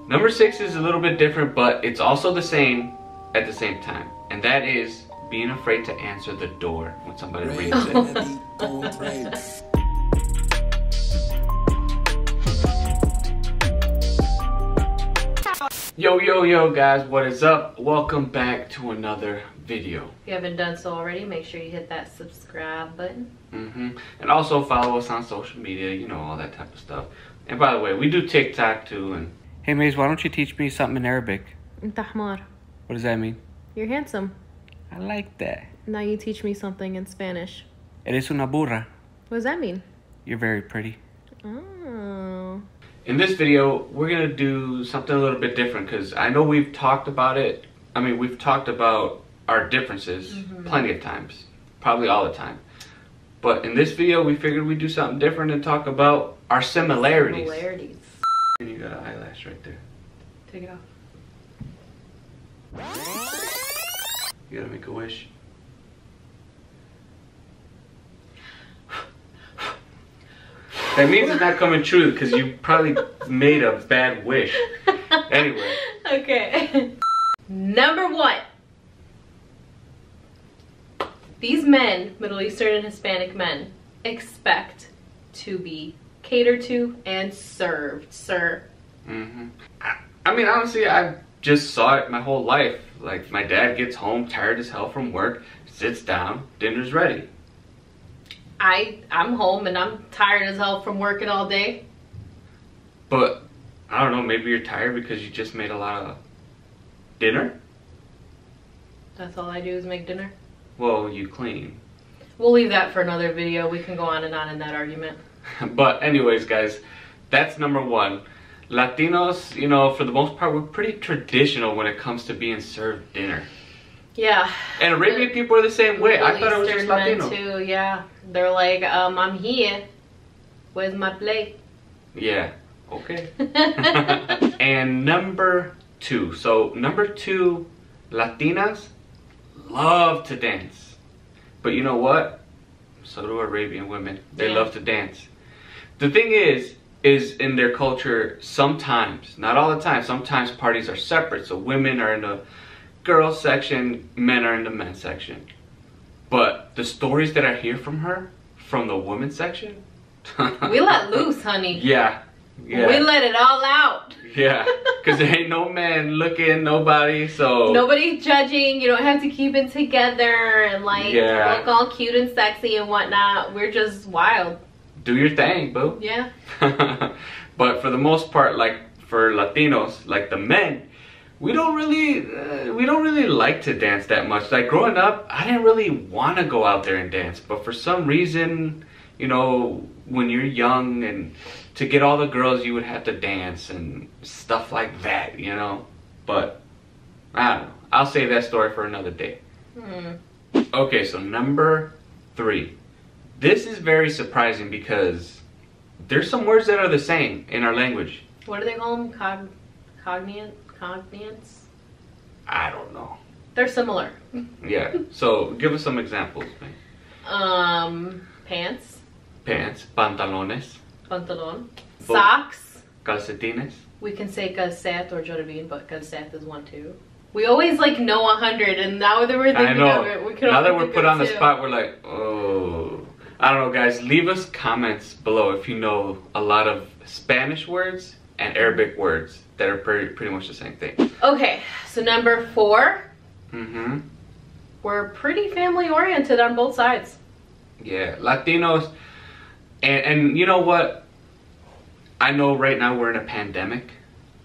Number 6 is a little bit different, but it's also the same at the same time. And that is being afraid to answer the door when somebody rings it. Yo guys, what is up? Welcome back to another video. If you haven't done so already, make sure you hit that subscribe button. And also follow us on social media, you know, all that type of stuff. And by the way, we do TikTok too. And hey Mace, why don't you teach me something in Arabic? What does that mean? You're handsome. I like that. Now you teach me something in Spanish. Eres una burra. What does that mean? You're very pretty. Oh. In this video, we're gonna do something a little bit different because I know we've talked about it. I mean, we've talked about our differences plenty of times, probably all the time. But in this video, we figured we'd do something different and talk about our similarities. And you got an eyelash right there. Take it off. You gotta make a wish. That means it's not coming true because you probably made a bad wish. Anyway. Okay. Number 1. These men, Middle Eastern and Hispanic men, expect to be catered to and served, sir. I mean, honestly, I just saw it my whole life. Like, my dad gets home tired as hell from work, sits down, dinner's ready. I'm home and I'm tired as hell from working all day. But, I don't know, maybe you're tired because you just made a lot of dinner? That's all I do is make dinner? Well, you clean. We'll leave that for another video. We can go on in that argument. But anyways, guys, that's number 1. Latinos, you know, for the most part, we're pretty traditional when it comes to being served dinner. Yeah. And Arabian people are the same way. I thought it was just Latino. Too, yeah. They're like, I'm here. Where's my plate? Yeah. Okay. And number 2. So number 2, Latinas love to dance. But you know what? So do Arabian women. They love to dance. The thing is in their culture, sometimes, not all the time, sometimes parties are separate. So women are in the girls section, men are in the men's section. But the stories that I hear from her, from the women's section, we let loose, honey. Yeah. We let it all out. Yeah, because there ain't no man looking, nobody, so... Nobody's judging, you don't have to keep it together and like look all cute and sexy and whatnot. We're just wild. Do your thing, boo. Yeah. But for the most part, like for Latinos, like the men, we don't really like to dance that much. Like growing up, I didn't really want to go out there and dance, but for some reason, you know, when you're young and to get all the girls, you would have to dance and stuff like that, you know. But I don't know. I'll save that story for another day. Okay, so number 3. This is very surprising because there's some words that are the same in our language. What do they call them? Cognates? I don't know. They're similar. Yeah. So give us some examples, man. Pants. Pants. Pantalones. Pantalon. Socks. Calcetines. We can say calcet or jorabin, but calcet is 1 too. We always like know 100, and now that we're thinking of it, we can. Now that we're put on the spot, we're like, oh, I don't know, guys. Leave us comments below if you know a lot of Spanish words and Arabic words that are pretty much the same thing. Okay, so number 4. We're pretty family oriented on both sides. Yeah, Latinos. And you know what? I know right now we're in a pandemic.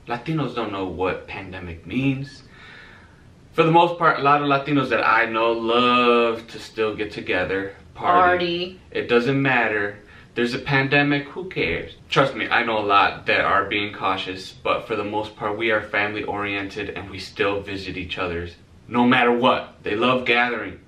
Latinos don't know what pandemic means. For the most part, a lot of Latinos that I know love to still get together, party. It doesn't matter. There's a pandemic, who cares? Trust me, I know a lot that are being cautious, but for the most part, we are family oriented and we still visit each other's no matter what. They love gathering.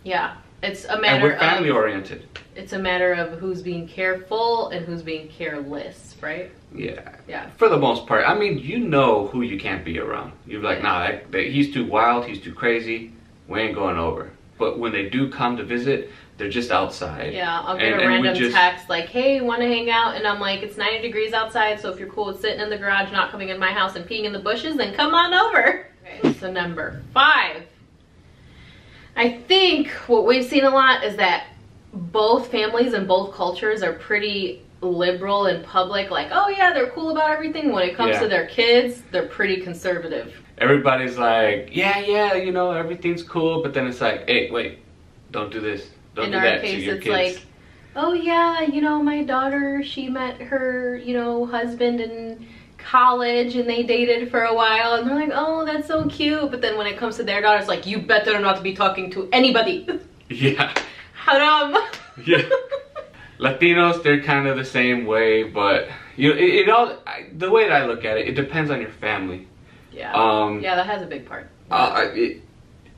Yeah, it's a matter and we're family oriented. It's a matter of who's being careful and who's being careless, right? Yeah. Yeah. For the most part. I mean, you know who you can't be around. You're like, nah, he's too wild, he's too crazy. We ain't going over. But when they do come to visit, They're just outside. Yeah, I'll get a random text like, hey, want to hang out? And I'm like, it's 90 degrees outside, so if you're cool with sitting in the garage, not coming in my house and peeing in the bushes, then come on over. Okay, so number 5. I think what we've seen a lot is that both families and both cultures are pretty liberal in public. Like, oh yeah, they're cool about everything. When it comes to their kids, they're pretty conservative. Everybody's like, yeah, you know, everything's cool. But then it's like, hey, wait, don't do this. Don't do that to your kids. In our case, it's like, oh yeah, you know, my daughter, she met her, you know, husband in college and they dated for a while, and they're like, oh, that's so cute. But then when it comes to their daughter, it's like, you better not be talking to anybody. Yeah. Haram. Yeah. Latinos, they're kind of the same way, but you know, it all, the way that I look at it, it depends on your family. Yeah. Yeah, that has a big part.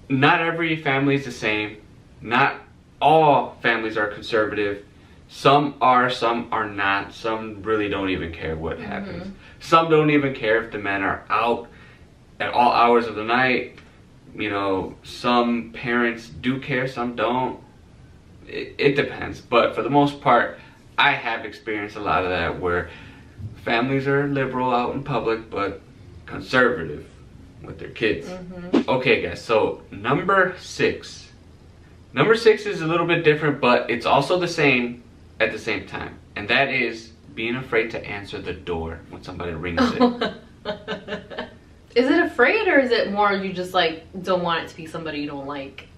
Not every family is the same. Not all families are conservative. Some are not. Some really don't even care what happens. Some don't even care if the men are out at all hours of the night. You know, some parents do care, some don't. It depends. But for the most part, I have experienced a lot of that where families are liberal out in public, but conservative with their kids. Okay, guys, so number 6. Number 6 is a little bit different, but it's also the same at the same time. And that is being afraid to answer the door when somebody rings it. Is it afraid, or is it more you just like don't want it to be somebody you don't like?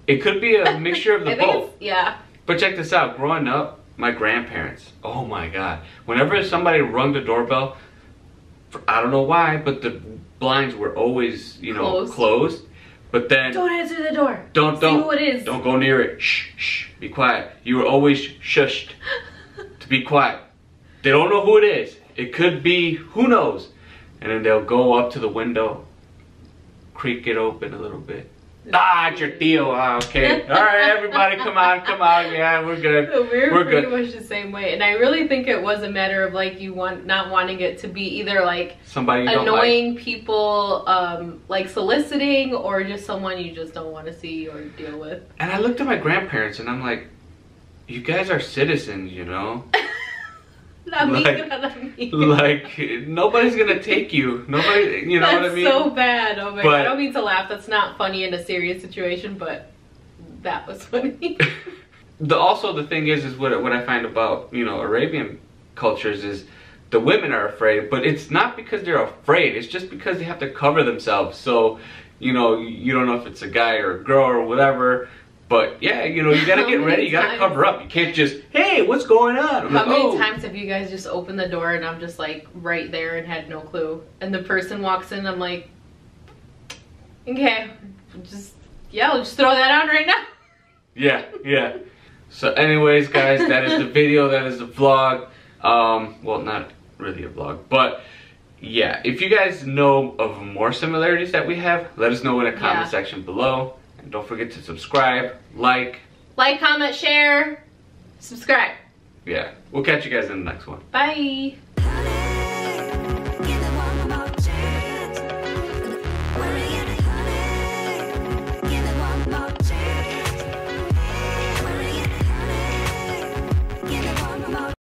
It could be a mixture of the both. Yeah. But check this out. Growing up, my grandparents, oh my God. Whenever somebody rung the doorbell, I don't know why, but the blinds were always, you know, closed. But then, don't answer the door. Don't. See who it is. Don't go near it. Shh. Be quiet. You were always shushed to be quiet. They don't know who it is. It could be, who knows? And then they'll go up to the window, creak it open a little bit. Ah, it's your tío. Ah, okay. All right, everybody, come on. Yeah, we're good. We're pretty much the same way, and I really think it was a matter of like not wanting it to be either like somebody you annoying don't like. People, like soliciting, or just someone you just don't want to see or deal with. And I looked at my grandparents, and I'm like, you guys are citizens, you know. Not me. Like nobody's gonna take you. Nobody, you know what I mean? That's so bad. Oh my God. I don't mean to laugh. That's not funny in a serious situation, but that was funny. Also, the thing is what I find about, you know, Arabian cultures is the women are afraid, but it's not because they're afraid. It's just because they have to cover themselves. So, you know, you don't know if it's a guy or a girl or whatever. But yeah, you know, you gotta get ready, you gotta cover up. You can't just, hey, what's going on? How many times have you guys just opened the door and I'm just like right there and had no clue? And the person walks in, I'm like, okay, we'll just throw that on right now. Yeah. So anyways, guys, that is the video, that is the vlog. Well, not really a vlog, but yeah, if you guys know of more similarities that we have, let us know in the comment section below. Don't forget to subscribe, like, comment, share, subscribe. Yeah, we'll catch you guys in the next one. Bye.